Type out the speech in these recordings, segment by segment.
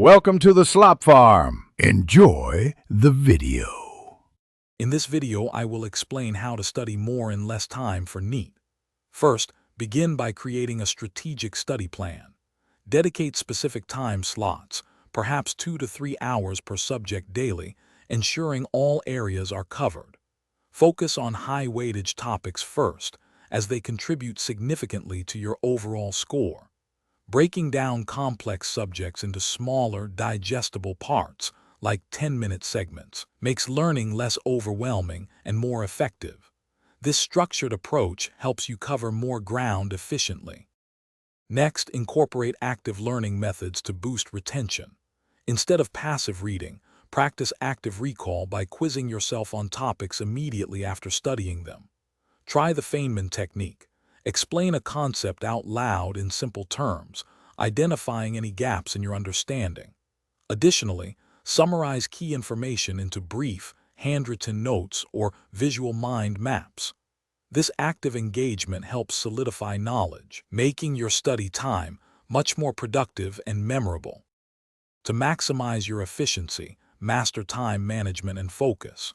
Welcome to the Slop Farm. Enjoy the video. In this video, I will explain how to study more in less time for NEET. First, begin by creating a strategic study plan. Dedicate specific time slots, perhaps 2 to 3 hours per subject daily, ensuring all areas are covered. Focus on high-weightage topics first, as they contribute significantly to your overall score. Breaking down complex subjects into smaller, digestible parts, like 10-minute segments, makes learning less overwhelming and more effective. This structured approach helps you cover more ground efficiently. Next, incorporate active learning methods to boost retention. Instead of passive reading, practice active recall by quizzing yourself on topics immediately after studying them. Try the Feynman technique. Explain a concept out loud in simple terms, identifying any gaps in your understanding. Additionally, summarize key information into brief, handwritten notes or visual mind maps. This active engagement helps solidify knowledge, making your study time much more productive and memorable. To maximize your efficiency, master time management and focus.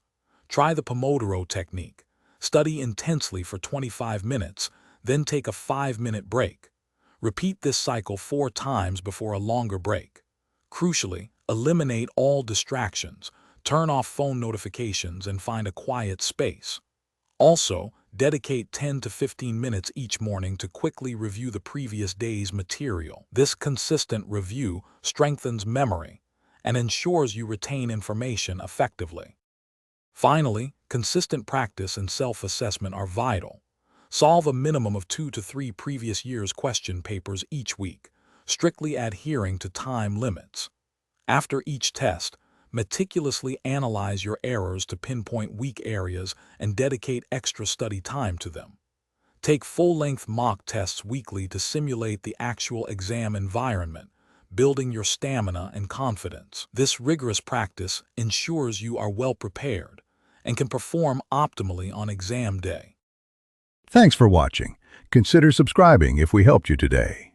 Try the Pomodoro technique. Study intensely for 25 minutes, then take a 5-minute break. Repeat this cycle 4 times before a longer break. Crucially, eliminate all distractions, turn off phone notifications, and find a quiet space. Also, dedicate 10 to 15 minutes each morning to quickly review the previous day's material. This consistent review strengthens memory and ensures you retain information effectively. Finally, consistent practice and self-assessment are vital. Solve a minimum of 2 to 3 previous year's question papers each week, strictly adhering to time limits. After each test, meticulously analyze your errors to pinpoint weak areas and dedicate extra study time to them. Take full-length mock tests weekly to simulate the actual exam environment, building your stamina and confidence. This rigorous practice ensures you are well prepared and can perform optimally on exam day. Thanks for watching. Consider subscribing if we helped you today.